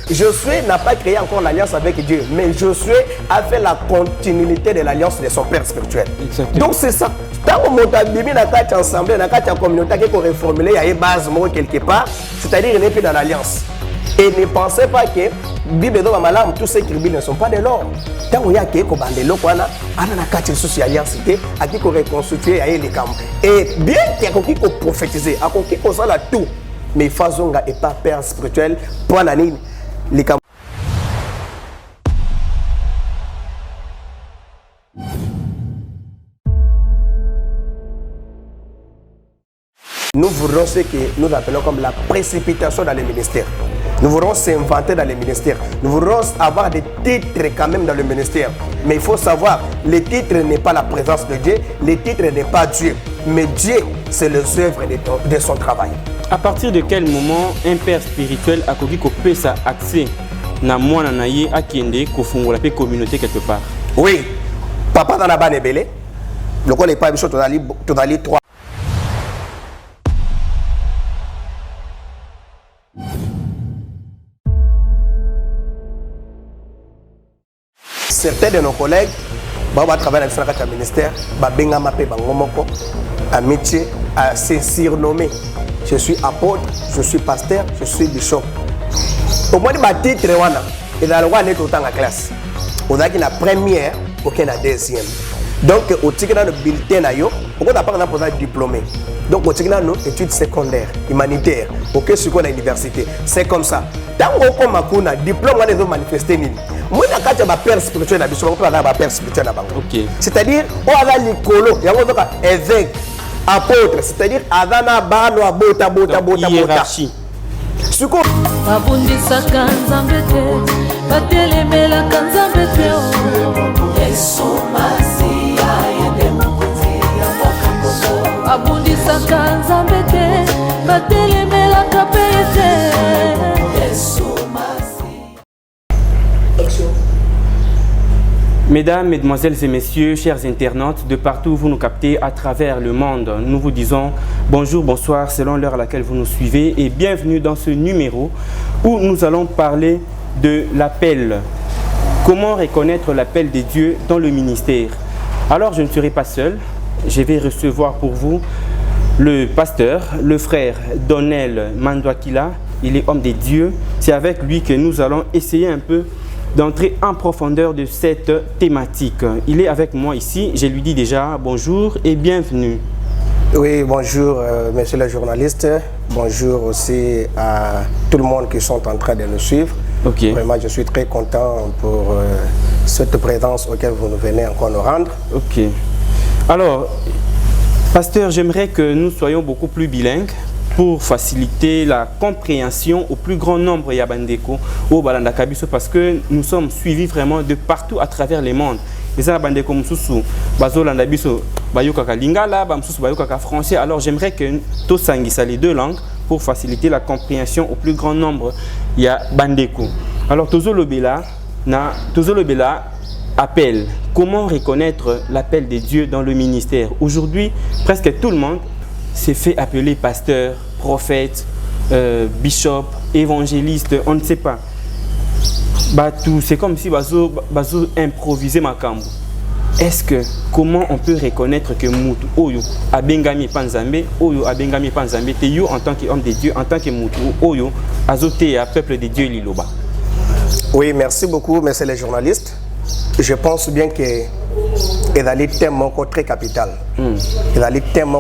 Josué n'a pas créé encore l'alliance avec Dieu, mais Josué a fait la continuité de l'alliance de son père spirituel. Exactement. Donc c'est ça. Tant que mon tabimi n'a qu'à t'ensembler, n'a qu'à ta communauté qui peut reformuler, il y a une base quelque part, c'est-à-dire il n'est plus dans l'alliance. Et ne pensez pas que Bible dans malam tous ces tribus ne sont pas de l'or. Tant qu'il y a quelque chose de l'or, on a quatre sous alliance à qui qu'on reconstituer à les camps. Et bien qu'il y a qui qu'on prophétiser, à qui qu'on s'en a tout, mais Fazonga est pas père spirituel pour l'année les camps. Nous voudrons ce que nous appelons comme la précipitation dans les ministères. Nous voudrons s'inventer dans les ministères. Nous voudrons avoir des titres quand même dans le ministère. Mais il faut savoir, le titre n'est pas la présence de Dieu, le titre n'est pas Dieu. Mais Dieu, c'est les œuvres de son travail. À partir de quel moment un père spirituel a connu qu'on peut accès na mwana na ye akende ko fungola pe communauté quelque part? Oui. Papa dans la banne belé. Le quoi n'est pas bichot totali 3. Certains de nos collègues vont travailler dans le ministère, amitié, à se surnommer. Je suis apôtre, je suis pasteur, je suis bishop. Au moins, je titre, et dans le roi, on est tout le temps en classe. On a la première, aucun la deuxième. Donc, au titre de bulletin, on a pas un diplômé. Donc, au titre de études secondaires, humanitaires, aucun succès à l'université. C'est comme ça. Tant qu'on a un diplôme, on est manifesté. Moi, je suis un père spirituel, je suis un père spirituel. C'est-à-dire, on a l'écolo, il y a un évêque, apôtre, c'est-à-dire, Adana, Bano, Abota, Bota, Bota, hiérarchie. Mesdames, Mesdemoiselles et Messieurs, chers internautes, de partout où vous nous captez à travers le monde, nous vous disons bonjour, bonsoir selon l'heure à laquelle vous nous suivez et bienvenue dans ce numéro où nous allons parler de l'appel. Comment reconnaître l'appel de Dieu dans le ministère? Alors je ne serai pas seul, je vais recevoir pour vous le pasteur, le frère Donnel Mandouakila, il est homme de Dieu. C'est avec lui que nous allons essayer un peu d'entrer en profondeur de cette thématique. Il est avec moi ici, je lui dis déjà bonjour et bienvenue. Oui, bonjour monsieur le journaliste, bonjour aussi à tout le monde qui sont en train de nous suivre. Okay. Vraiment, je suis très content pour cette présence auquel vous nous venez encore nous rendre. Ok. Alors, pasteur, j'aimerais que nous soyons beaucoup plus bilingues pour faciliter la compréhension au plus grand nombre Yabandeko au Balanda Kabiso parce que nous sommes suivis vraiment de partout à travers le monde. Les Abandeko Msusu, Bazolanda Biso, Bayokaka Lingala, Bamsusu Bayokaka français. Alors j'aimerais que tous sanguissent les deux langues pour faciliter la compréhension au plus grand nombre Yabandeko. Alors Tozolo Bela appelle. Comment reconnaître l'appel de Dieu dans le ministère? Aujourd'hui, presque tout le monde s'est fait appeler pasteur, prophète, bishop, évangéliste, on ne sait pas. C'est comme si bazo improviser ma cambo. Est-ce que comment on peut reconnaître que Moutou Oyo a bengami panzambe, Oyo a bengami panzambe, te yo en tant qu'homme de Dieu, en tant que Moutou Oyo azoté à peuple de Dieu liloba? Oui, merci beaucoup, monsieur les journalistes. Je pense bien que il a les thèmes très capital. Il a les thèmes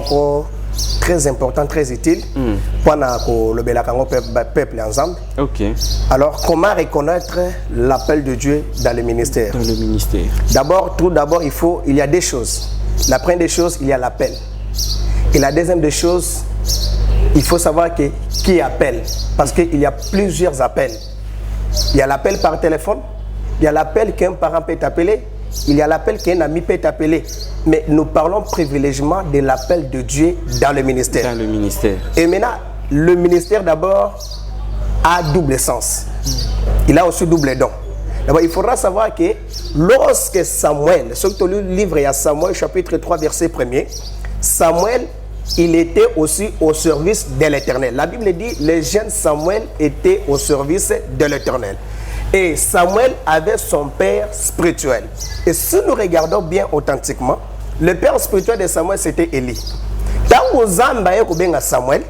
très important, très utile pour le peuple ensemble. Okay. Alors, comment reconnaître l'appel de Dieu dans le ministère? Dans le ministère. Tout d'abord, il y a des choses. La première des choses, il y a l'appel. Et la deuxième des choses, il faut savoir qui appelle. Parce qu'il y a plusieurs appels. Il y a l'appel par téléphone, il y a l'appel qu'un parent peut t'appeler, il y a l'appel qu'un ami peut t'appeler. Mais nous parlons privilégiément de l'appel de Dieu dans le ministère. Dans le ministère. Et maintenant, le ministère d'abord a double sens. Il a aussi double don. D'abord, il faudra savoir que lorsque Samuel, surtout le livre, il y a Samuel chapitre 3 verset 1er, Samuel il était aussi au service de l'Éternel. La Bible dit, le jeune Samuel était au service de l'Éternel. Et Samuel avait son père spirituel. Et si nous regardons bien authentiquement, le père spirituel de Samuel, c'était Élie. Tant que Samuel,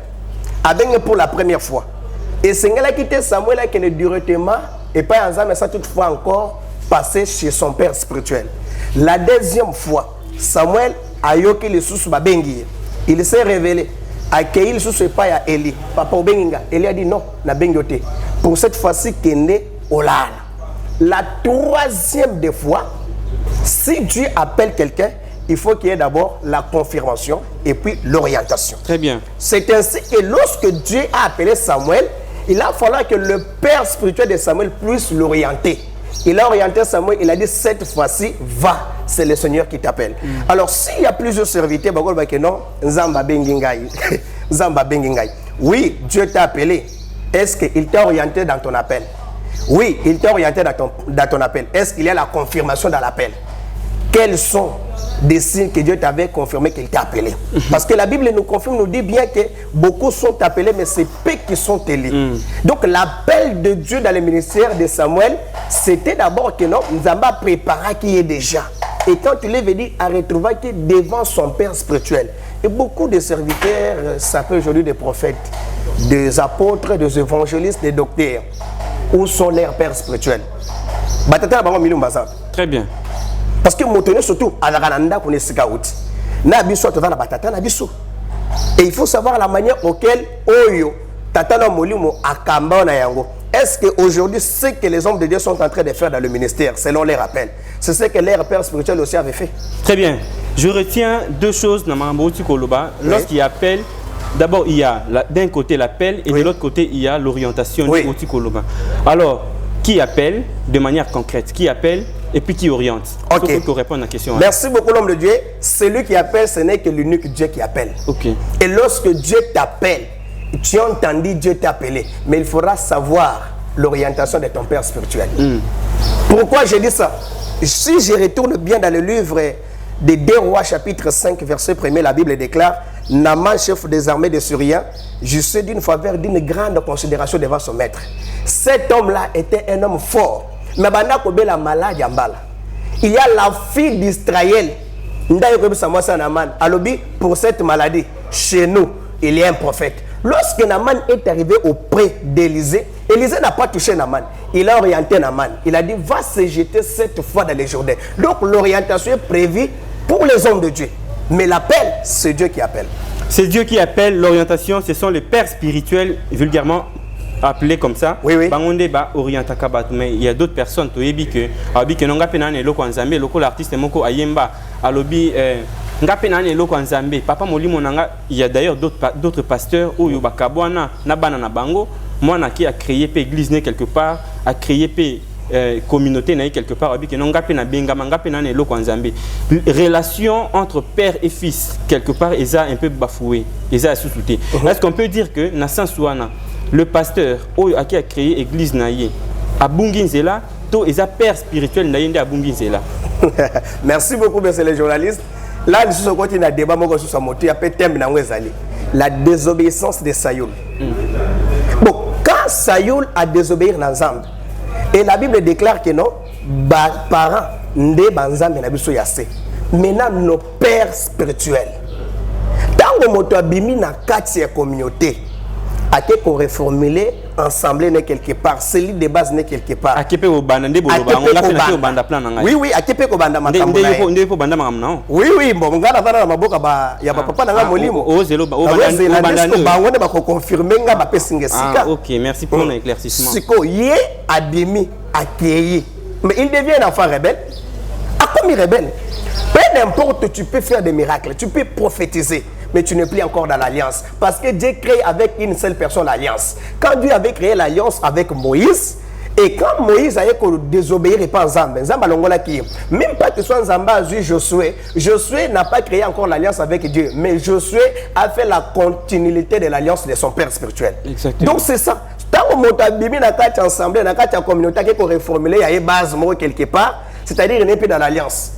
avec pour la première fois. Et c'est là quitté Samuel qui est directement et pas ensemble, mais ça toutefois encore passé chez son père spirituel. La deuxième fois, Samuel a yoki le sous babengi. Il s'est révélé. Accueilli le sous pas à Élie. Papa Obenga. Élie a dit non, na bengote. Pour cette fois-ci, qu'il est né au lala. La troisième des fois, si Dieu appelle quelqu'un, il faut qu'il y ait d'abord la confirmation et puis l'orientation. Très bien. C'est ainsi que lorsque Dieu a appelé Samuel, il a fallu que le père spirituel de Samuel puisse l'orienter. Il a orienté Samuel, il a dit cette fois-ci, va, c'est le Seigneur qui t'appelle. Alors s'il y a plusieurs serviteurs, non, Nzamba Bengingai. Nzamba Bengingai. Oui, Dieu t'a appelé. Est-ce qu'il t'a orienté dans ton appel? Oui, il t'a orienté dans ton appel. Est-ce qu'il y a la confirmation dans l'appel? Quels sont des signes que Dieu t'avait confirmé qu'il t'a appelé? Parce que la Bible nous confirme, nous dit bien que beaucoup sont appelés, mais c'est peu qui sont élus. Donc l'appel de Dieu dans le ministère de Samuel, c'était d'abord que non, nous avons préparé qui est déjà. Et quand il est venu à retrouver qui devant son père spirituel. Et beaucoup de serviteurs s'appellent aujourd'hui des prophètes, des apôtres, des évangélistes, des docteurs. Où sont leurs pères spirituels? Très bien. Parce que Motoné surtout, à la Rananda, qu'on est sikaouti. Nabiso, tata na batata nabiso. Et il faut savoir la manière auquel Oyo, tata na molimo, akamba na yango. Est-ce qu'aujourd'hui, ce que les hommes de Dieu sont en train de faire dans le ministère, selon les rappels, c'est ce que leur père spirituel aussi avait fait? Très bien. Je retiens deux choses dans Mambo Tikoloba. Lorsqu'il appelle, d'abord, il y a d'un côté l'appel et de l'autre côté, il y a l'orientation du Tikoloba. Alors, qui appelle de manière concrète? Qui appelle et puis qui oriente? Ok. Il faut répondre à la question. Merci beaucoup, l'homme de Dieu. Celui qui appelle, ce n'est que l'unique Dieu qui appelle. Ok. Et lorsque Dieu t'appelle, tu as entendu Dieu t'appeler, mais il faudra savoir l'orientation de ton père spirituel. Pourquoi je dis ça? Si je retourne bien dans le livre des 2 Rois, chapitre 5, verset 1er, la Bible déclare: Naaman, chef des armées des Syriens, jouissait d'une faveur, d'une grande considération devant son maître. Cet homme-là était un homme fort. Mais la malade il y a la fille d'Israël. Pour cette maladie, chez nous, il y a un prophète. Lorsque Naaman est arrivé auprès d'Élisée, Élisée n'a pas touché Naaman. Il a orienté Naaman. Il a dit, va se jeter cette fois dans les Jourdains. Donc l'orientation est prévue pour les hommes de Dieu. Mais l'appel, c'est Dieu qui appelle. C'est Dieu qui appelle. L'orientation, ce sont les pères spirituels, vulgairement appelés comme ça. Oui, oui. Mais il y a d'autres personnes qui disent que l'artiste ayemba alobi papa molimo nanga. Il y a d'ailleurs d'autres pasteurs où il moi qui a créé l'église quelque part, a créé communauté quelque part, relation entre père et fils quelque part est un peu bafouée, est-ce qu'on peut dire que le pasteur qui a créé l'église à Bunginzela, to est père spirituel à Bunginzela? Merci beaucoup, monsieur le journaliste. Là, nous sommes continue à débat, la désobéissance de Sayoul. Bon, quand Sayoul a désobéi dans Nzambe, et la Bible déclare que non, parents ne banzambe na biso yasse. Maintenant, nos pères spirituels. Tant que moto abimi na kati ya communauté, à qui qu'on reformuler ensemble n'est quelque part, celui de base n'est quelque part. À qui peut au bandé boloba, on l'a fait au banda plan nanga. Oui oui, à qui peut au banda makambo. Ndé po banda makamna. Oui oui, bon ngana bana na maboka ba ya papa nanga molimo. O zelo ba o banda ba ngone ba ko confirmer nga ba pesinga sika. Ah OK, merci pour l'éclaircissement. Siko yé abimi accueilli. Mais il devient un enfant rebelle. À comme il rebelle. Peu importe, tu peux faire des miracles, tu peux prophétiser. Mais tu n'es plus encore dans l'alliance. Parce que Dieu crée avec une seule personne l'alliance. Quand Dieu avait créé l'alliance avec Moïse, et quand Moïse avait désobéi et pas Nzambe, même pas que ce soit Nzambe a vu Josué, Josué n'a pas créé encore l'alliance avec Dieu, mais Josué a fait la continuité de l'alliance de son père spirituel. Exactement. Donc c'est ça. Tant que mon tabibi n'a pas ensemble, n'a pas communauté qui est reformulée, il y a une base quelque part, c'est-à-dire qu'il n'est plus dans l'alliance.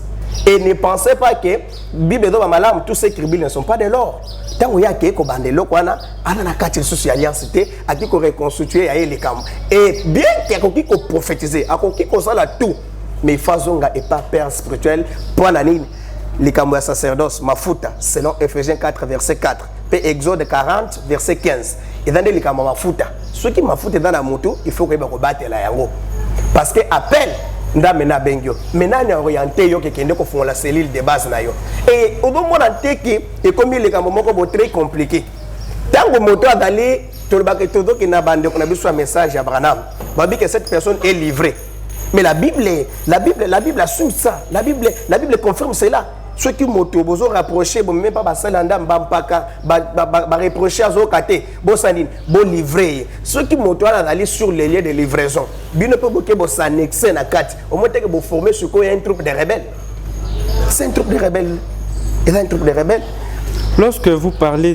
Et ne pensez pas que Bible do malam tous ces tribus ne sont pas de l'or. Tant qu'il y a quelque bandelo kwana ana na kati sous alliance té a qui ko reconstituer ya les camps. Et bien qu'il ko prophétiser, a ko ça la tout. Mais fazonga est pas père spirituel pour la ligne les camps de sacerdoce mafuta selon Ephésiens 4 verset 4 et Exode 40 verset 15. Et dans les camps mafuta, ceux qui mafuta dans la moto, il faut que ba battre la yango. Parce que appel ndamena bengyo maintenant on orienté yo ke kende ko font la cellule de base na yo et au moment que et comme les camps moko très compliqué tango moto adali to ba ke todo ki na bande ko na biso message à Branham babi que cette personne est livrée. Mais la Bible assume ça. La Bible confirme cela. Ceux qui moto bozo rapprocher bon même pas basalanda mbapaka ba reprocher à zokate bo sanine bo livrer. Ceux qui moto aller sur les lieux de livraison. Bien ne peut boquer bo s'annexer na kat. Au moins que bo former ce qu'il y a une troupe de rebelles. C'est une troupe de rebelles. Il y a une troupe de rebelles. Lorsque vous parlez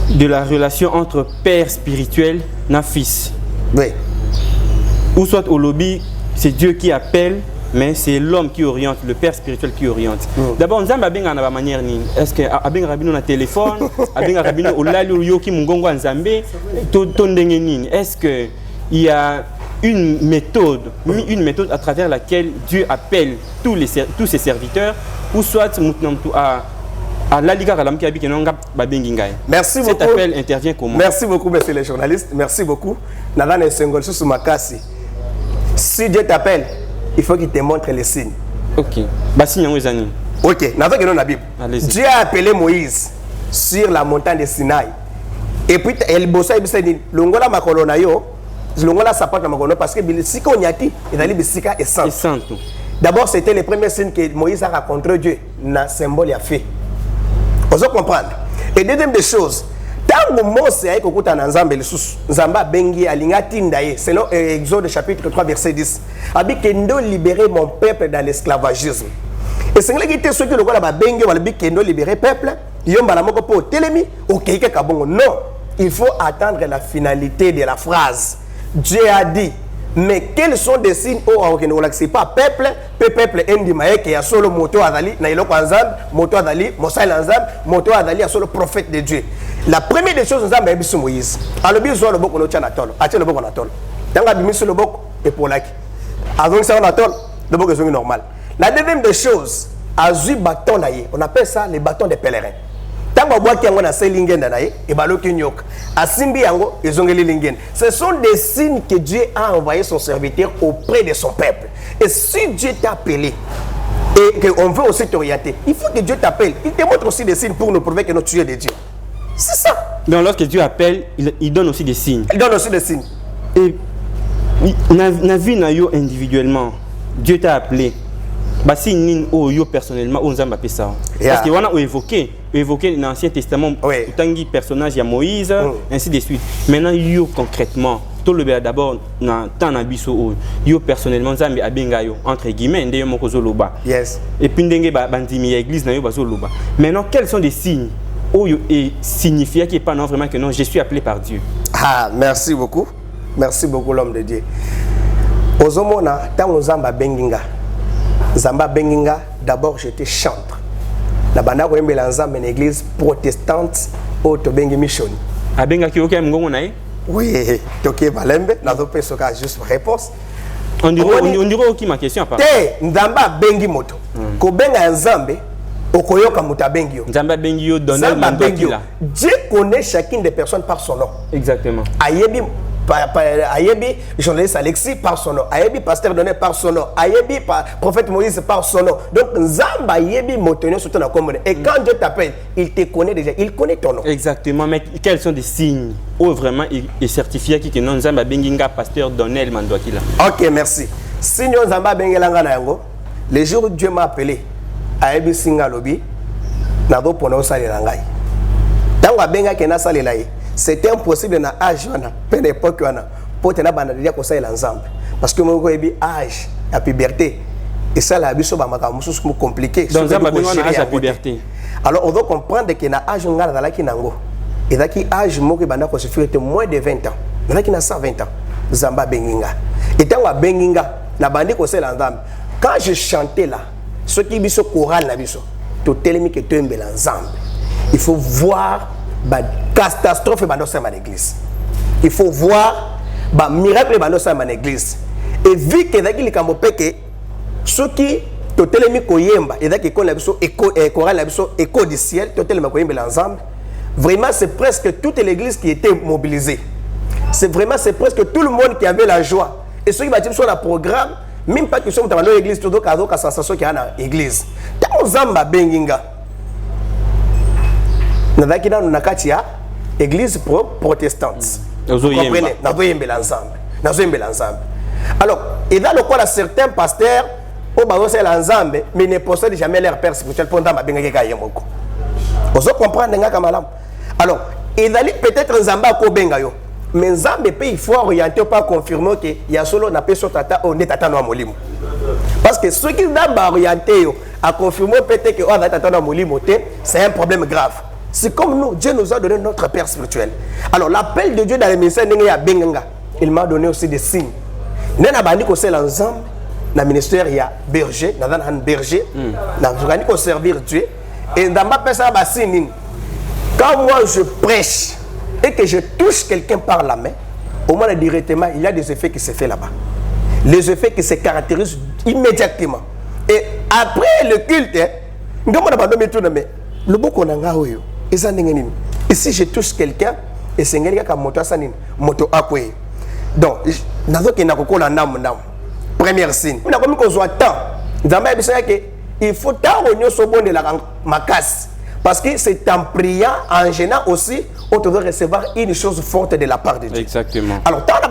de la relation entre père spirituel et fils. Oui. Ou soit au lobby, c'est Dieu qui appelle, mais c'est l'homme qui oriente, le père spirituel qui oriente. D'abord, on a bien la manière ni. Est-ce que abeng rabino na téléphone, abeng rabino olali yoki mungongo nzambe, tondengeni. Est-ce que il y a une méthode à travers laquelle Dieu appelle tous ses serviteurs, ou soit à la Liga Ralam qui habite en Babengingay. Merci beaucoup. Cet appel intervient comment? Merci beaucoup, messieurs les journalistes. Merci beaucoup. Nadane Sengol sous Makasi. Si Dieu t'appelle, il faut qu'il te montre les signes. Ok. Bassi Nyangwezani. Ok. Dieu a appelé Moïse sur la montagne de Sinaï. Et puis, il bossa il dit longola makolona yo, longola sapata makolona parce que si on y a dit, il a dit bisika et sant. D'abord, c'était le premier signe que Moïse a rencontré Dieu. Na symbole a fait. Vous comprendre. Et deuxième des choses, tant que Mose a écouté en Nzambe, Nzamba bengi alinga tindaye, selon Exode chapitre 3 verset 10, abi kendo libérer mon peuple dans l'esclavagisme. Et c'est là que ceux qui le voient là bengi wala bi kendo libérer peuple, yomba la moko po telemi, okeke kabongo. Non, il faut attendre la finalité de la phrase. Dieu a dit. Mais quels sont des signes où on ne sait pas peuple indimae qui a solo moto adali na iloko anzam moto adali mosai anzam moto adali a solo prophète de Dieu. La première des choses nzamba ebisu Moïse. Alors biso le boko no tia na tolo. Atia le boko na tolo. Tanga bimisu le boko et pour laki. Avant ça na tolo, le boko est normal. La deuxième des choses, azui bâton na ye. On appelle ça les bâtons des pèlerins. Tango boaki yango na selingen na ye et baloki nyok. Asimbi yango ezongeli lingen. Ce sont des signes que Dieu a envoyé son serviteur auprès de son peuple. Et si Dieu t'a appelé et qu'on veut aussi t'orienter, il faut que Dieu t'appelle. Il te montre aussi des signes pour nous prouver que nous tu es de Dieu. C'est ça. Donc lorsque Dieu appelle, il donne aussi des signes. Il donne aussi des signes. Et na vie na yo individuellement, Dieu t'a appelé. Bah si nous yo personnellement on zamba ça. Parce que on a évoqué dans l'Ancien Testament tangi personnage ya Moïse ainsi de suite. Maintenant yo concrètement tout le d'abord na tan abiso yo personnellement zamba abenga yo entre guillemets ndé moko zoloba. Yes. Et puis ndenge bandimi ya église na yo bazoloba. Maintenant quels sont des signes et signifie qui est pas non vraiment que non je suis appelé par Dieu. Ah merci beaucoup. Merci beaucoup l'homme de Dieu. Ozomona tango zamba benginga. Zamba benginga d'abord j'étais chantre. La banda ko yembela nzambe na église protestante au to bengi mission. Abenga ki oké ngongo na ye? Oui, toké balembe na do peso ka juste réponse. On dirait qui ma question à part. Te nzamba bengi moto. Ko benga nzambe okoyoka muta bengi yo. Nzamba bengi yo donner mandokila. Dieu connaît chacune des personnes par son nom. Exactement. Ayebi Ayebi journaliste Alexis par son nom, Ayebi pasteur Donné par son nom, Ayebi prophète Moïse par son nom. Donc Nzamba Ayebi motonio sur ton commune. Et quand Dieu t'appelle, il te connaît déjà, il connaît ton nom. Exactement, mais quels sont des signes où vraiment il est certifié que non Nzamba benginga pasteur Donné mandokila. OK, merci. Signe Nzamba bengelanga na yango, le jour où Dieu m'a appelé, Ayebi singa lobi na do pona osalela ngai. Tango benga kena salela yi. C'était impossible dans l'âge, à l'époque, pour tenir banalier comme ça, parce que moi, j'ai âge, la puberté. Et ça, la vie, c'est compliqué. Donc, ça, âge à puberté. Alors, on doit comprendre que l'âge, on a dans la kinango. Et dans l'âge, moi, je suis moins de 20 ans. Dans l'âge, 120 ans. Zamba Benginga. Et quand on Benginga, la bandit, quand je chantais là, ce qui est choral na biso to telemi que to embela ensemble. Il faut voir la catastrophe dans l'église. Il faut voir le miracle dans l'église. Et vu que les Kambopeke, ceux qui sont télémis koyemba, et qui sont écho du ciel, ensemble, vraiment c'est presque toute l'église qui était mobilisée. C'est presque tout le monde qui avait la joie. Et ceux qui bâtiment sur le programme, même pas qu'ils sont dans l'église, tout le monde a sensation qu'il y a dans l'église. Dans Zamba Benginga, nous avons dans l'église protestante. Vous comprenez? Nous avons ensemble. Alors, il y a certains pasteurs qui ont ensemble, mais ne possèdent jamais leur père spirituel pendant ma benga yemoko. Vous comprenez? Alors, il y a peut-être Zamba ko benga yo. Mais Zambé il faut orienter pas confirmer que il y a solo na peso tata on est tata no molimo. Parce que ceux qui sont orientés à confirmer peut-être que on a tata no molimo, c'est un problème grave. C'est comme nous, Dieu nous a donné notre père spirituel. Alors l'appel de Dieu dans le ministère il m'a donné aussi des signes. Nous avons c'est l'ensemble dans le ministère il y a berger, dans un berger, nous avons servir Dieu et dans ma personne signe. Quand moi je prêche et que je touche quelqu'un par la main, au moins directement, il y a des effets qui se font là-bas. Les effets qui se caractérisent immédiatement. Et après le culte, ici je touche quelqu'un et c'est quelqu'un qui a moto akwe. Donc, première signe. Il faut ma casse. Parce que c'est en priant, en gênant aussi, on doit recevoir une chose forte de la part de Dieu. Exactement. Alors, dans le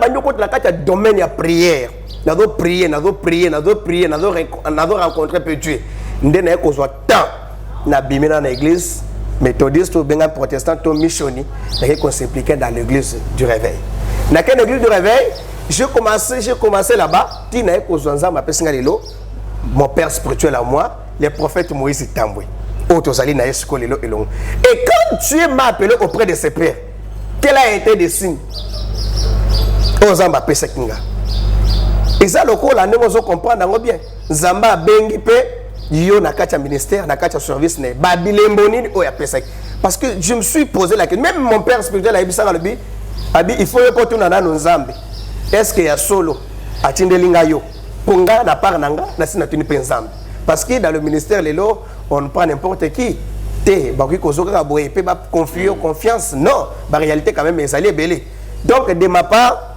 domaine de la prière, nous avons prié, nous avons prié, nous avons prié, nous avons rencontré Dieu. Nous avons dans l'église méthodiste ou bien protestante ou missionnaire, nous s'impliquer dans l'église du réveil. Dans l'église du réveil, j'ai commencé là-bas, mon père spirituel à moi, le prophète Moïse Tamboué. Et quand Dieu m'a appelé auprès de ses pères, quel a été des signes? Ozamba Pesekinga. Et ça, le coup, là, nous comprendre bien. Zamba Bengi Pe, yo na kacha ministère, na kacha service, ne Babilemboni, oya Pesek. Parce que je me suis posé la question, même mon père spirituel a dit ça, il faut que tu n'as nos Zambé. Est-ce qu'il y a solo à Tindelinga yo? Ponga na par nanga, na sinatuni penzambe. Parce que dans le ministère, on ne prend n'importe qui. Confiance. Non, la réalité quand même est allée belé. Donc de ma part,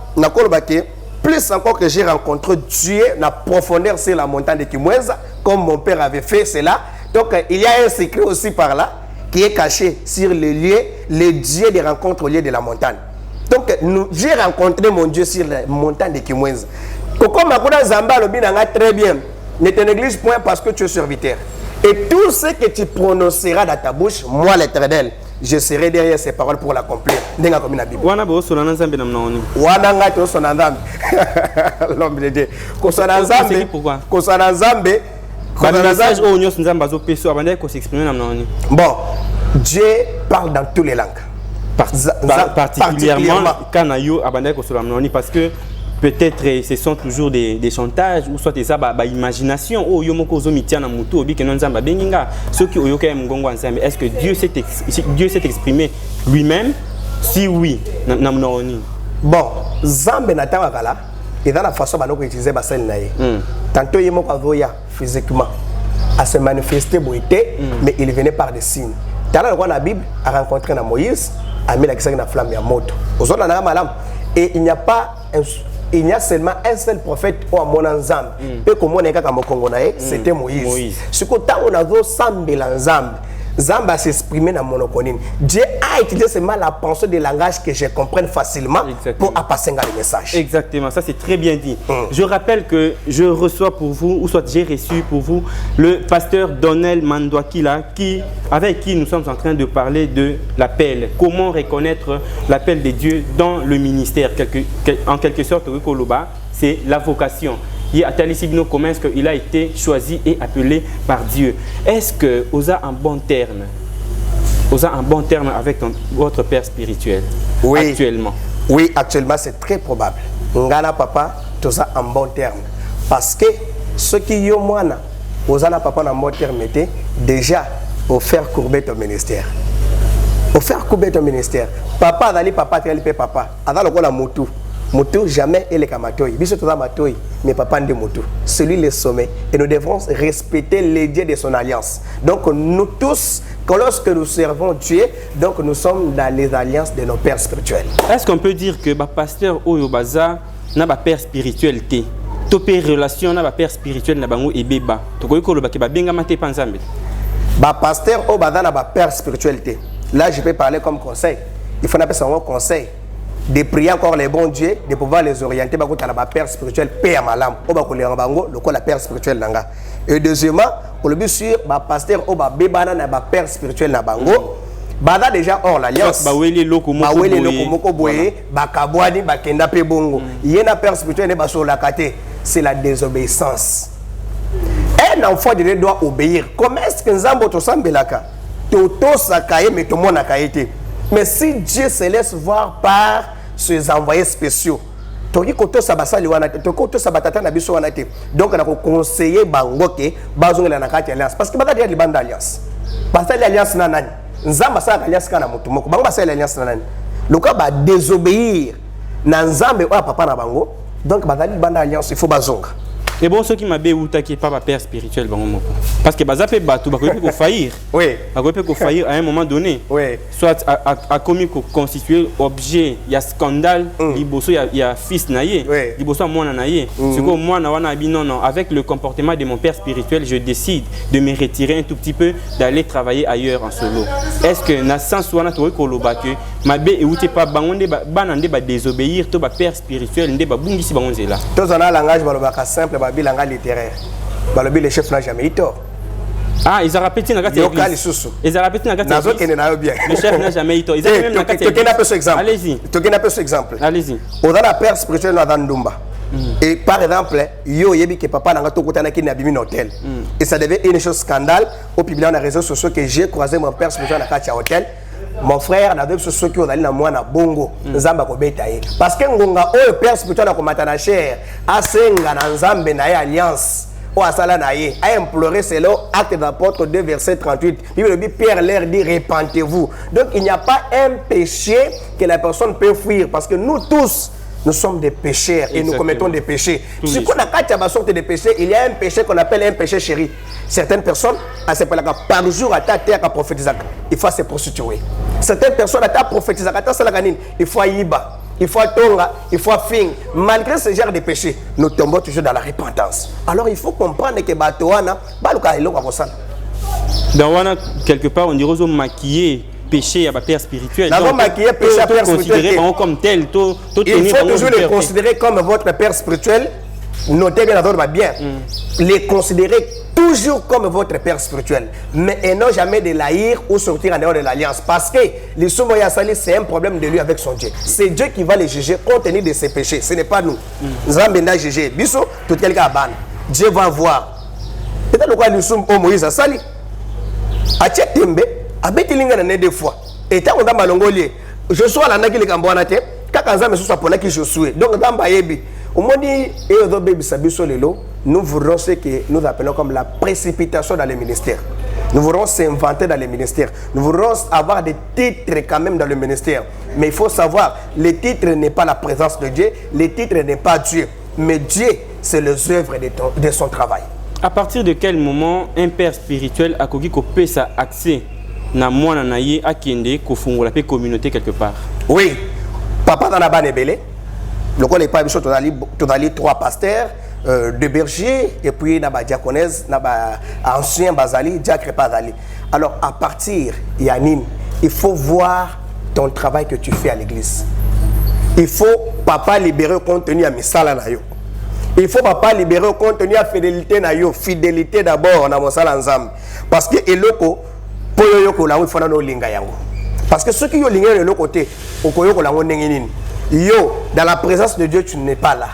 plus encore que j'ai rencontré Dieu na profondeur sur la montagne de Kimweza, comme mon père avait fait cela. Donc il y a un secret aussi par là qui est caché sur le lieu, le Dieu des rencontres au lieu de la montagne. Donc j'ai rencontré mon Dieu sur la montagne de Kimweza. Comme Makuna Zamba le binanga très bien. Ne te néglige point parce que tu es serviteur. Et tout ce que tu prononceras dans ta bouche, moi l'Éternel, je serai derrière ces paroles pour l'accomplir. Nenga comme la Bible. Wana bo solana nzambe na mnaoni. Wana nga to sonana nzambe. L'homme de Dieu. Ko sonana nzambe. Pourquoi? Ko sonana nzambe. Ba message o nyos nzamba zo peso abandai ko s'exprimer na mnaoni. Bon, Dieu parle dans toutes les langues. Particulièrement quand yo abandai ko solana mnaoni parce que peut-être ce sont toujours des chantages ou soit ça imagination oh yomoko zo mitia na mutu obi ke nzamba benginga ceux qui oyoka mgongo ensemble. Est-ce que Dieu s'est exprimé lui-même? Si oui, na mnaoni. Bon, Zambe na tawakala et dans la façon banoko utiliser basel nae. Tantôt yemoko avoya physiquement à se manifester boité mais il venait par des signes. Tala dans la Bible a rencontré na Moïse a mis la kisaki na flamme ya moto. Ozona na malam et il y a seulement un seul prophète au Monanzam. Et comme on est à Mokongonae, c'était Moïse. Ce que on a vu Sambé l'Anzam, Zamba s'exprimer dans monoconine. Dieu a utilisé seulement la pensée de langage que je comprenne facilement. Exactement. Pour passer le message. Exactement, ça c'est très bien dit. Je rappelle que je reçois pour vous, ou soit j'ai reçu pour vous, le pasteur Donnel Mandouakila, avec qui nous sommes en train de parler de l'appel. Comment reconnaître l'appel de Dieu dans le ministère. En quelque sorte, c'est la vocation. Il comment est-ce qu'il a été choisi et appelé par Dieu. Est-ce que vous avez un bon terme? Vous avez un bon terme avec votre père spirituel? Oui. Actuellement? Oui, actuellement c'est très probable. Ngala papa, tu as un bon terme. Parce que ce qui est moi, aux ana papa na mot termeté déjà au faire courber ton ministère. Au faire courber ton ministère. Papa azali papa tel papa. Ada lokola motu. Motu jamais et les kamatoi. Biso toza matoi, mais papa ndi motu. Celui le sommet. Et nous devons respecter les dieux de son alliance. Donc nous tous, lorsque nous servons Dieu, donc nous sommes dans les alliances de nos pères spirituels. Est-ce qu'on peut dire que pasteur Oyo Baza n'a pas père spiritualité? Topé relation n'a pas père spirituel na bango et beba. Tokoyi ko loba ke ba benga mate panzambe. Pasteur Oyo Baza n'a pas père spiritualité. Là je peux parler comme conseil. Il faut appeler ça un conseil. De prier encore les bons dieux, de pouvoir les orienter par la père spirituel, père malam, au bas le rambango, le la père spirituel nanga. Et deuxièmement, pour le but sûr, pasteur au bas bébana na père spirituel na bango, bada déjà hors l'alliance. Bawele loko moko boye, bakabwani bakenda pe bongo. Yena père spirituel ne ba sur la kate, c'est la désobéissance. Un enfant de doit obéir. Comment est-ce que Nzambo to sambelaka? Toto sakaye mais tout le monde a kaité. Mais si Dieu se laisse voir par ses envoyés spéciaux, donc on a conseillé Bangoke, Bazong la nakati alliance. Parce que Bagadi a des bandes d'alliance. Parce que l'alliance n'a Nzamba sa alliance kana mutumoko. Bango sa alliance nanani. Le cas va désobéir. Nanzambe ou papa na bango. Donc Bagadi bande d'alliance, il faut Bazonga. Et bon, ceux qui m'ont dit que pas père spirituel, parce que Baza peut battre, peut faillir. Oui. Peut faillir à un moment donné. Oui. Soit à commis constituer objet, il y a scandale, il y a fils naïe, il y a moi naïe. C'est comme moi non. Avec le comportement de mon père spirituel, je décide de me retirer un tout petit peu, d'aller travailler ailleurs en solo. Est-ce que na sens wana to ko loba que ma bé outé pas bangonde banande ba désobéir to ba père spirituel ndé ba bungisi bangonzela. Tous on a langage balobaka simple. Bilanga littéraire. Balobi le chef n'a jamais eu tort. Ah, ils ont répété dans la l'église. Ils ont répété dans la bien. Le chef n'a jamais eu tort. Ils ont même dans la exemple. Allez-y. Tu as un peu exemple. Allez-y. On a la père spirituelle dans Ndumba. Et par exemple, yo yebi que papa n'a pas kotana ki na bimi hôtel. Et ça devait une chose scandale au public dans les réseaux sociaux que j'ai croisé mon père spirituel dans la hôtel. Mon frère n'a pas ce qui ont allé dans moi na bongo nzamba ko betaye parce que ngonga o père spirituel na ko matana cher asenga na nzambe na alliance o asala na ye a imploré selon acte d'apôtre 2 verset 38 Bible dit Pierre leur dit repentez-vous. Donc il n'y a pas un péché que la personne peut fuir parce que nous tous nous sommes des pécheurs et nous commettons des péchés. Si on a quatre sortes de péchés, il y a un péché qu'on appelle un péché chéri. Certaines personnes, par jour, à ta terre, à prophétiser, il faut se prostituer. Certaines personnes, à ta prophétiser, il faut yiba, il faut tonga, il faut fing. Malgré ce genre de péchés, nous tombons toujours dans la repentance. Alors il faut comprendre que Batoana, dans quelque part, on dirait aux maquillés. Péché à ma père spirituel. Considéré comme tel. Il faut toujours les considérer comme votre père spirituel. Notez bien, bien. Les considérer toujours comme votre père spirituel. Mais et non jamais de l'haïr ou sortir en dehors de l'alliance. Parce que les Soumoya Sali, c'est un problème de lui avec son Dieu. C'est Dieu qui va les juger compte tenu de ses péchés. Ce n'est pas nous. Nous allons bien juger. Bisso, tout quelqu'un a ban. Dieu va voir. Peut-être que nous sommes au Moïse Sali. A Tchetembe. Abetilinga na deux fois. Et tant qu'on a malongolier, je suis à la nagile camboanate, kakanza me soit pour qui je suis. Donc dans Bayebi, au moins dit et au baby sabiso lelo, nous voudrons ce que nous appelons comme la précipitation dans les ministères. Nous voudrons s'inventer dans les ministères. Nous voudrons avoir des titres quand même dans le ministère. Mais il faut savoir, le titre n'est pas la présence de Dieu, le titre n'est pas Dieu, mais Dieu c'est les œuvres de son travail. À partir de quel moment un père spirituel a coquille coupé sa accès na mwana na ye akende ko fungola pe communauté quelque part? Oui, papa dans la banebele. Le quoi les pas biso totali trois pasteurs, deux bergers et puis na ba diaconesse, na ba ancien bazali, diacre bazali. Alors à partir Yanine, il faut voir ton travail que tu fais à l'église. Il faut papa libérer le contenu à misala na yo. Il faut papa libérer le contenu à fidélité na yo, fidélité d'abord na mosala nzambe parce que eloko parce que ceux qui ont ligné de l'autre côté, dans la présence de Dieu, tu n'es pas là.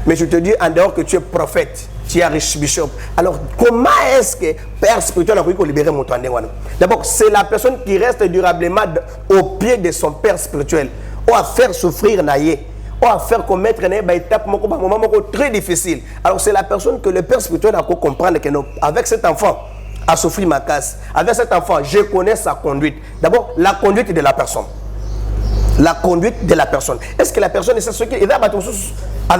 Mais je te dis, en dehors que tu es prophète, tu es archbishop. Alors, comment est-ce que Père spirituel a pu libérer mon temps? D'abord, c'est la personne qui reste durablement au pied de son Père spirituel. Ou à faire souffrir Naye. ou à faire commettre une étape, un moment très difficile. Alors c'est la personne que le père spirituel a comprendre que avec cet enfant, a souffert ma casse. Avec cet enfant, je connais sa conduite. D'abord, la conduite de la personne. La conduite de la personne. Est-ce que la personne est ce qu'il est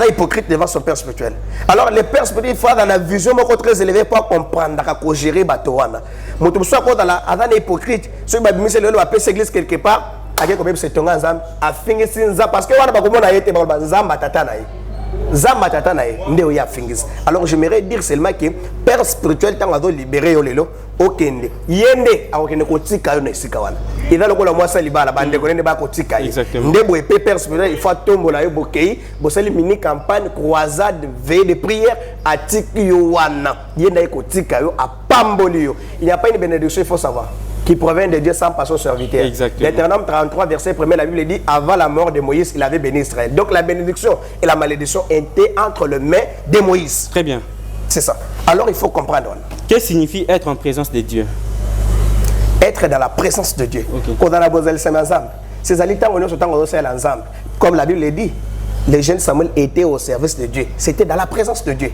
hypocrite devant son père spirituel? Alors, le père spirituel, il faut avoir une vision très élevée pour comprendre comment gérer Batowana. Mais tout ça, quand on est hypocrite, ceux qui ont fait l'église quelque part, parce que alors j'aimerais dire seulement que père spirituel tant ado libéré olelo okende yende akokende kotika yo na esika wana ina lokola mwasa libala bande konende ba kotika ye ndebo epé père spirituel il faut tombola yo bokei bosali mini campagne croisade veille de prière atiki yo wana yenda ekotika yo apamboli yo. Il n'y a pas une bénédiction, il faut savoir, qui provient de Dieu sans passer au serviteur. Deutéronome 33 verset 1, la Bible dit avant la mort de Moïse il avait béni Israël. Donc la bénédiction et la malédiction étaient entre les mains de Moïse. Très bien, c'est ça. Alors il faut comprendre. Que signifie être en présence de Dieu? Être dans la présence de Dieu. Quand on a besoin de ensemble, ces habitants on est ensemble. Comme la Bible le dit, les jeunes Samuel étaient au service de Dieu. C'était dans la présence de Dieu.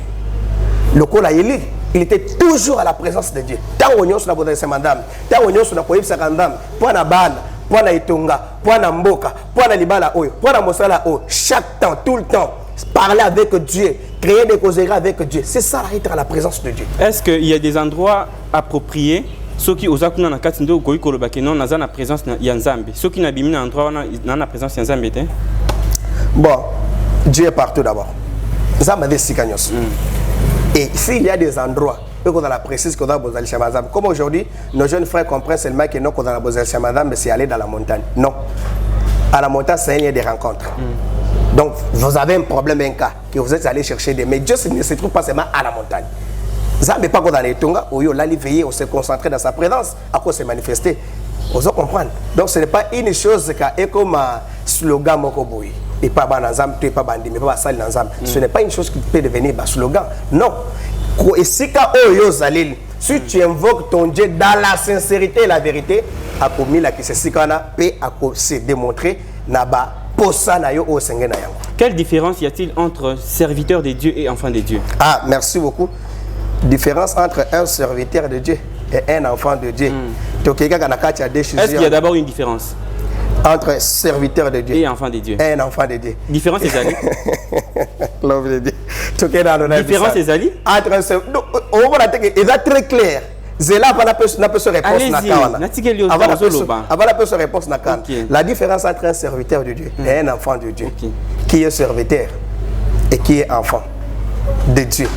Le col a élu, il était toujours à la présence de Dieu. Tant on y a besoin de madame, tant on y a besoin de sakandam, pour na ban, pour na itonga, pour na mboka, pour na libala oyo, pour na mosala oyo, chaque temps, tout le temps, parler avec Dieu, créer des causeries avec Dieu. C'est ça être à la présence de Dieu. Est-ce qu'il y a des endroits appropriés? Ceux qui osent kuna na kati ndo koyi kolobaki non naza na présence ya Nzambe. Ceux qui n'abimi na endroit na na présence ya Nzambe te. Bon, Dieu est partout d'abord. Nzambe de sikanyos. Et s'il y a des endroits où on a la précise qu'on a besoin de Chamazam, comme aujourd'hui, nos jeunes frères comprennent seulement que nous qu'on a besoin de Chamazam, mais c'est aller dans la montagne. Non. À la montagne, c'est un lieu de rencontre. Donc, vous avez un problème, un cas, que vous êtes allé chercher des. Mais Dieu ne se trouve pas seulement à la montagne. Ça ne veut pas qu'on a les tonga, où on allait veiller, on s'est concentré dans sa présence, à quoi c'est manifesté. Vous allez comprendre. Donc, ce n'est pas une chose comme un slogan Mokoboui. Et pas banazam, tu es pas bandit, mais pas sale nazam. Ce n'est pas une chose qui peut devenir un slogan. Non. Et si tu invoques ton Dieu dans la sincérité et la vérité, à commis la qui se sikana peut se démontrer naba posa na yo o sengena yango. Quelle différence y a-t-il entre serviteur de Dieu et enfant de Dieu? Ah, merci beaucoup. Différence entre un serviteur de Dieu et un enfant de Dieu. Est-ce qu'il y a d'abord une différence entre serviteur de Dieu et enfant de Dieu? Et un enfant de Dieu. Différence est allée. Différence est allée. Entre un serviteur. Il est très clair. Zéla va la personne réponse na kawana. Avant la personne réponse na kawana. La différence entre un serviteur de Dieu et un enfant de Dieu, qui est serviteur et qui est enfant de Dieu.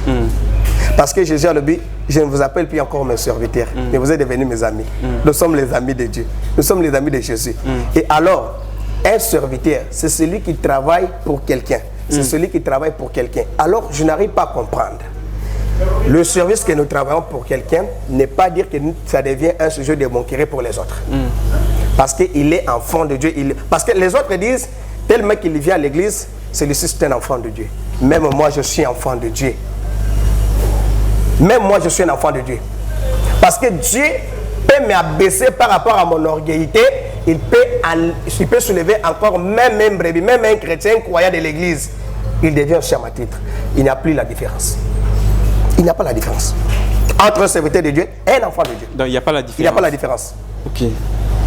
Parce que Jésus a le but, je ne vous appelle plus encore mes serviteurs, mais vous êtes devenus mes amis. Nous sommes les amis de Dieu. Nous sommes les amis de Jésus. Et alors, un serviteur, c'est celui qui travaille pour quelqu'un. C'est celui qui travaille pour quelqu'un. Alors, je n'arrive pas à comprendre. Le service que nous travaillons pour quelqu'un n'est pas dire que ça devient un sujet de banquier pour les autres. Parce qu'il est enfant de Dieu. Parce que les autres disent, tellement qu'il vient à l'église, celui-ci c'est un enfant de Dieu. Même moi, je suis enfant de Dieu. Même moi, je suis un enfant de Dieu. Parce que Dieu peut m'abaisser par rapport à mon orgueillité. Il peut soulever encore même un brebis, même un chrétien croyant de l'église. Il devient aussi à ma titre. Il n'y a plus la différence. Il n'y a pas la différence. Entre un serviteur de Dieu et un enfant de Dieu. Donc il n'y a pas la différence. Il n'y a pas la différence. Ok.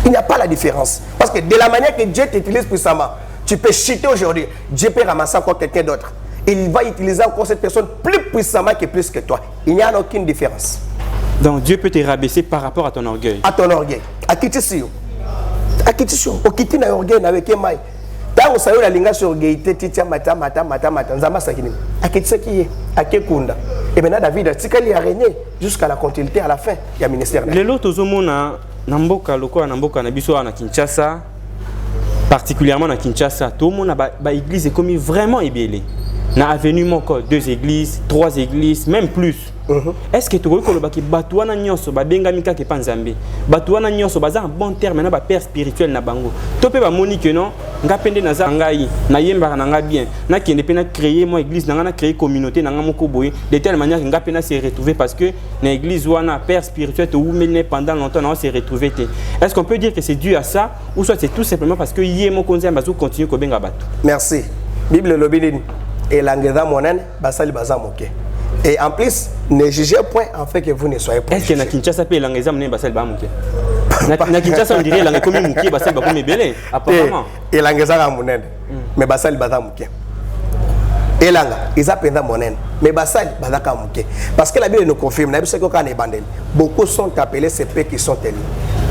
Il n'y a pas la différence. Parce que de la manière que Dieu t'utilise puissamment, tu peux chuter aujourd'hui. Dieu peut ramasser encore quelqu'un d'autre. Il va utiliser encore cette personne plus puissamment que plus que toi. Il n'y a aucune différence. Donc Dieu peut te rabaisser par rapport à ton orgueil. À ton orgueil. À qui tu suis? À qui tu suis? Au qui tu n'as orgueil avec qui maille? Tant que ça y est la linga sur orgueillité, titia mata nzamba sakini. À qui tu sais qui est? À qui kunda? Et maintenant David a tikali a régné jusqu'à la continuité à la fin. Il y a ministère. Les lots ozomona namboka loko namboka na biso na Kinshasa, particulièrement na Kinshasa, tout le monde a église est comme vraiment ébélé. Na avenue moko 2 églises, 3 églises, même plus. Est-ce que tu vois que Batouana Nyonso, Bengami Kake Panzambe, Batouana Nyonso, Baza un bon terme, na ba père spirituel na bango. Topé ba moni que non, ngapende na za ngai, na yemba na nga bien, na qui ne peut créer mon église, na créer communauté, na moko boy, de telle manière que ngapena se retrouver parce que na église wana père spirituel ou mené pendant longtemps na se retrouver. Est-ce qu'on peut dire que c'est dû à ça ou soit c'est tout simplement parce que yé mon conseil bazo continue ko benga batu? Merci. Bible lobby et l'angeza monen basali baza moke. Et en plus, ne jugez point en fait que vous ne soyez pas. Est-ce que na Kinshasa pe l'angeza monen basali ba moke? Na Kinshasa on dirait l'angeza comme moke basali ba comme belé apparemment. Et l'angeza monen mais basali baza moke. Et l'anga, ils appellent monen mais basali baza moke. Parce que la Bible nous confirme, la Bible sait que quand on est bandel, beaucoup sont appelés ces paix qui sont élus.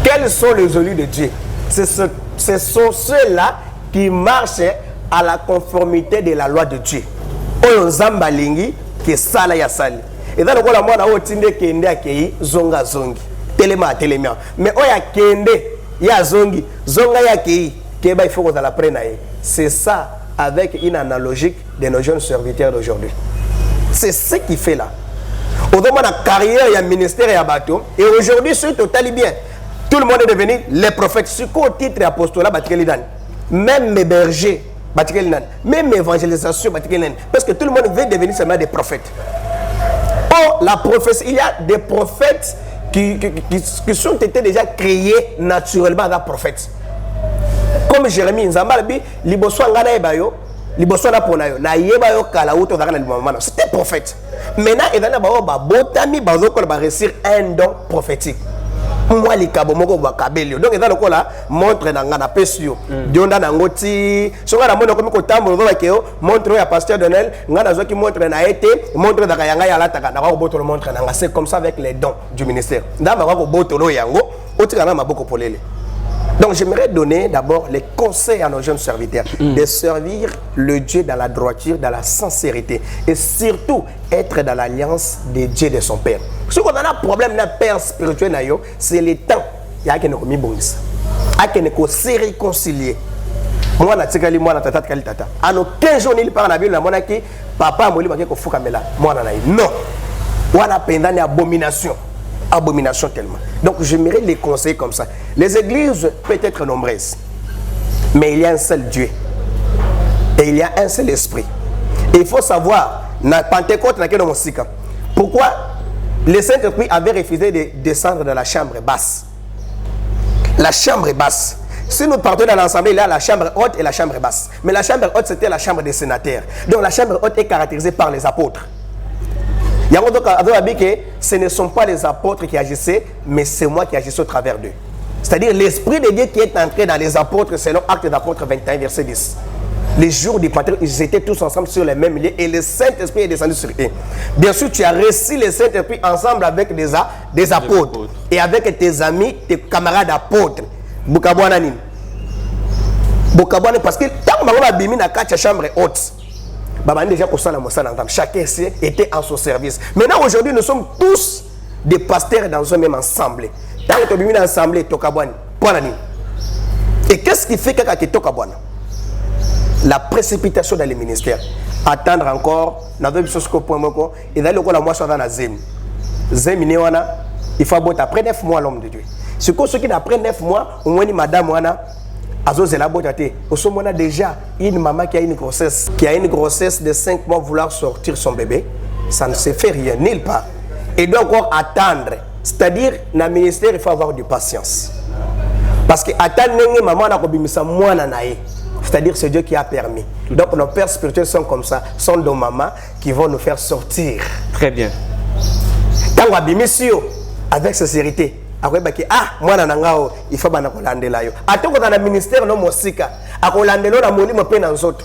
Quels sont les élus de Dieu? Ce sont ceux-là qui marchent à la conformité de la loi de Dieu. Oyo nzamba lingi ke sala ya sali. Et dans le cas la mwana o tinde kende akei zonga zongi. Telema telemia. Mais oya kende ya zongi, zonga ya kei ke ba il faut qu'on la prenne. C'est ça avec une analogie de nos jeunes serviteurs d'aujourd'hui. C'est ce qui fait là. Au moment de la carrière, il y a un ministère et un bateau. Et aujourd'hui, c'est totalement bien. Tout le monde est devenu les prophètes. Ce qu'au titre apostolat, même mes bergers, même évangélisation, parce que tout le monde veut devenir seulement des prophètes. Or, la prophétie, il y a des prophètes qui sont été déjà créés naturellement dans prophètes. Comme Jérémie, Nzambalbi, Liboswa Ngana Ebayo, Liboswa na Ponayo, na Yebayo Kala Uto Dagana Libomano. C'était prophète. Maintenant, il y a botami bazoko ba réussir un don prophétique. Moi les kabo moko ba kabelio. Donc dans le cas là, montre na ngana pesio. Dionda na ngoti, songa na mono comme ko tambo ba keo, montre ya pasteur Donnel, ngana zo ki montre na été, montre da kayanga ya lataka na ko boto montre na c'est comme ça avec les dons du ministère. Ndamba ko boto lo yango, otika na maboko polele. Donc j'aimerais donner d'abord les conseils à nos jeunes serviteurs de servir le Dieu dans la droiture, dans la sincérité et surtout être dans l'alliance des dieux de son Père. Ce qu'on a un problème dans Père spirituel, c'est le temps. Il y a qui ne commis bon. Il y a qui ne se réconcilier. Moi, je suis moi, tata, tata. À nos 15 jours, il parle à la Bible, moi, qui papa, moi, il faut que moi, non. On a pendant une abomination. Abomination tellement. Donc j'aimerais les conseils comme ça. Les églises peuvent être nombreuses, mais il y a un seul Dieu et il y a un seul esprit. Et il faut savoir, na Pentecôte, pourquoi le Saint-Esprit avait refusé de descendre dans la chambre basse. La chambre basse. Si nous partons dans l'ensemble, il y a la chambre haute et la chambre basse. Mais la chambre haute, c'était la chambre des sénateurs. Donc la chambre haute est caractérisée par les apôtres. Ce ne sont pas les apôtres qui agissaient, mais c'est moi qui agissais au travers d'eux. C'est-à-dire l'Esprit de Dieu qui est entré dans les apôtres, selon Actes d'apôtres 21, verset 10. Les jours du Pentecôte, ils étaient tous ensemble sur les mêmes lieux et le Saint-Esprit est descendu sur eux. Bien sûr, tu as reçu le Saint-Esprit ensemble avec des apôtres et avec tes amis, tes camarades apôtres. Bukabouananin. Bukabouananin, parce que tant que tu as bimi dans la chambre haute, déjà chacun était en son service. Maintenant, aujourd'hui, nous sommes tous des pasteurs dans un même ensemble. Tant que tu es ensemble, et qu'est-ce qui fait que tu es la précipitation dans les ministères. Attendre encore, il faut après 9 mois l'homme de Dieu. Ce qui après 9 mois, au moins madame on a déjà une maman qui a une grossesse de 5 mois vouloir sortir son bébé, ça ne se fait rien, nulle part. Et doit encore attendre. C'est-à-dire, dans le ministère, il faut avoir de patience. Parce que attendre maman c'est-à-dire c'est Dieu qui a permis. Donc nos pères spirituels sont comme ça, sont nos mamans qui vont nous faire sortir. Très bien. Quand on a avec sincérité. Moi il faut que le ministère non musika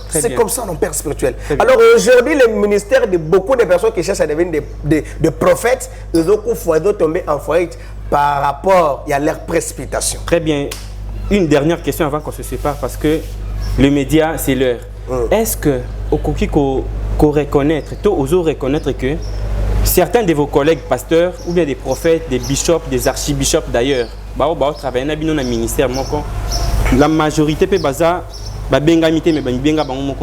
c'est comme ça nos pères spirituels. Alors aujourd'hui le ministère de beaucoup de personnes qui cherchent à devenir des prophètes, ils ont tombé en faillite par rapport à leur précipitation. Très bien. Une dernière question avant qu'on se sépare parce que le média c'est l'heure. Est-ce que au reconnaître, reconnaître que certains de vos collègues pasteurs, ou bien des prophètes, des bishops, des archibishops d'ailleurs, travaillent dans le ministère, la majorité peut baza bengamité mais benga bango.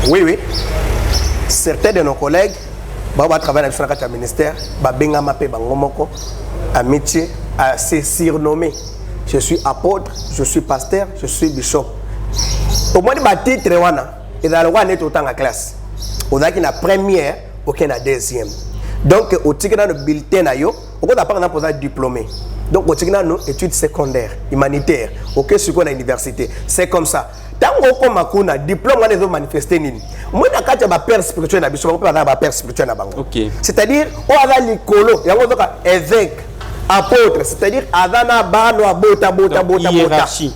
Oui. Certains de nos collègues travaillent dans le ministère, bengama pe bango moko, amitié, c'est surnommé. Je suis apôtre, je suis pasteur, je suis bishop. Au moins de titre et dans le roi est autant en classe. On a la première, aucun la deuxième. Donc, au titre de bulletin, on a par exemple diplômé. Donc, au titre de études secondaires, humanitaires, aucun sur la université. C'est comme ça. tango ko makuna diplôme wana ezo manifester nini moi na kati ba père spirituel na biso ba ba père spirituel na bango c'est-à-dire o ala likolo yango zoka évêque apôtre c'est-à-dire adana bano abota hiérarchie.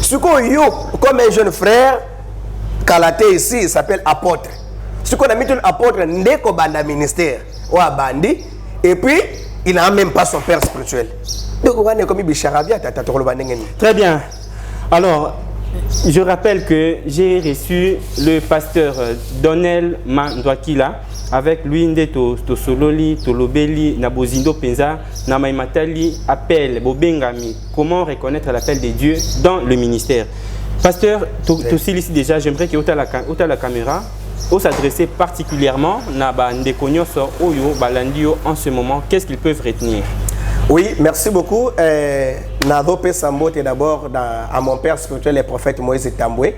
Ce qu'on yo comme un jeune frère Kalaté ici il s'appelle apôtre. Ce qu'on a mis un apôtre ndeko banda ministère ou abandi et puis il n'a même pas son père spirituel. Donc on est comme Bicharabia tata tolo bandengeni. Très bien. Alors je rappelle que j'ai reçu le pasteur Donnel Mandwakila avec lui ndeto to sololi to lobeli na bozindo penza na maimatali appel bobengami comment reconnaître l'appel de Dieu dans le ministère. Pasteur ici déjà j'aimerais que ota la caméra ou s'adresser particulièrement na ba ndeko nyoso oyo balandio en ce moment, qu'est-ce qu'ils peuvent retenir? Oui, merci beaucoup. Nadope Sambote d'abord à mon père spirituel, le prophète Moïse Tamboué.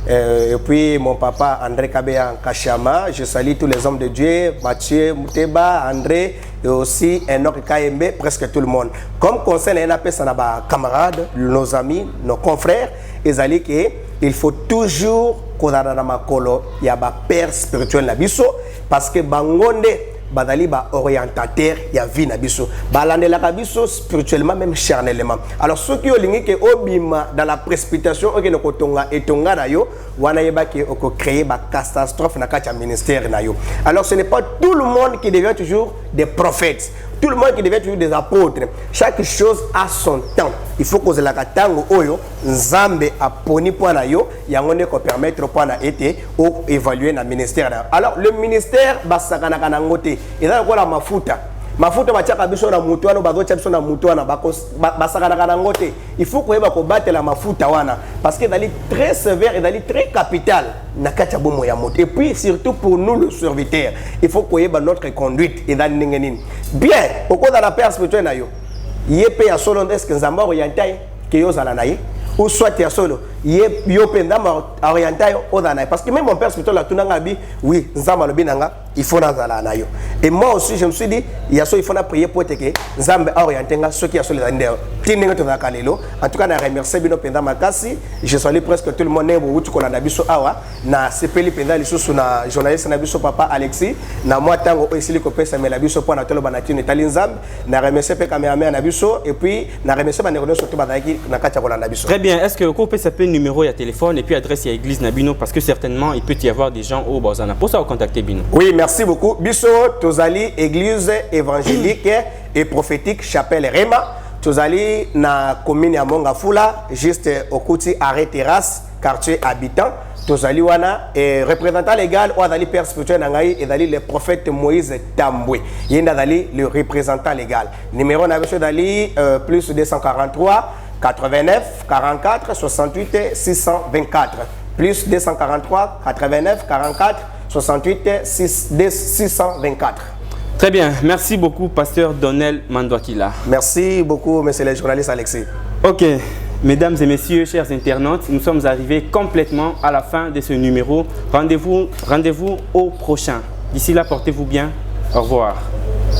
Et puis mon papa André Kabea Kachama. Je salue tous les hommes de Dieu, Mathieu Mouteba, André et aussi Enoch Kaembe, presque tout le monde. Comme conseil, NAP, ça n'a camarades, nos amis, nos confrères, il faut toujours qu'on a dans ma colo, il y a un père spirituel na biso parce que bangonde badali ba orientateur ya vie na biso balandela ka biso spirituellement même charnellement. Alors ceux qui olingi ke obima dans la précipitation ok no kotonga etonga na yo wana yeba ke oko créer ba catastrophe na kati ya ministère na yo. Alors ce n'est pas tout le monde qui devient toujours des prophètes. Tout le monde qui devient toujours des apôtres. Chaque chose a son temps. Il faut que la katango oyo nzambe aponi point yo yangone ko permettre point na été ou évaluer na ministère. Alors le ministère basakana kana ngote eza ko la mafuta bachaka biso na mutu wana bazocha biso na mutu wana basakana kana ngote. Il faut ko yeba ko battre la mafuta wana parce que dali très sévère et dali très capital na kacha bomo ya moto. Et puis surtout pour nous le serviteur, il faut ko yeba notre conduite et dali ngenini. Bien, pourquoi dans la père spirituel na yo yepe ya solo est-ce que nzamba orienté que yo zala naye ou soit ya solo yo pendama orienté o dana parce que même mon père spirituel la tunanga bi oui nzamba lobi nanga il faut nazala na yo. Et moi aussi je me suis dit il faut na prier pour que nzambe orienté nga ceux qui a solo ndeo tininga to na kalelo. En tout cas na remercier bino pendama kasi je salue presque tout le monde nebo wutu ko na biso awa na sepeli pendali susu na journaliste na biso papa Alexis na moi tango esili ko pesa mela biso pour na tolo banatini tali nzambe na remercier pe cameraman na biso et puis na remercier ba nerono surtout badaki na kacha ko na biso. Très bien, est-ce que vous pouvez s'appeler numéro et téléphone et puis adresse à l'église Nabino parce que certainement il peut y avoir des gens au Bozana pour ça vous contacter Bino. Oui, merci beaucoup. Biso tozali église évangélique et prophétique Chapelle Rema. Tozali na commune ya Mongafula juste au côté arrêt terrasse quartier habitant. Tozali wana et représentant légal ou adali père spirituel nangai et dali le prophète Moïse Tamboué. Yenda dali le représentant légal. Numéro na biso dali plus 243 89 44 68 624 plus 243 89 44 68 624. Très bien, merci beaucoup pasteur Donnel Mandwakila. Merci beaucoup monsieur le journaliste Alexis. Ok, mesdames et messieurs, chers internautes, nous sommes arrivés complètement à la fin de ce numéro. Rendez-vous au prochain. D'ici là, portez-vous bien. Au revoir.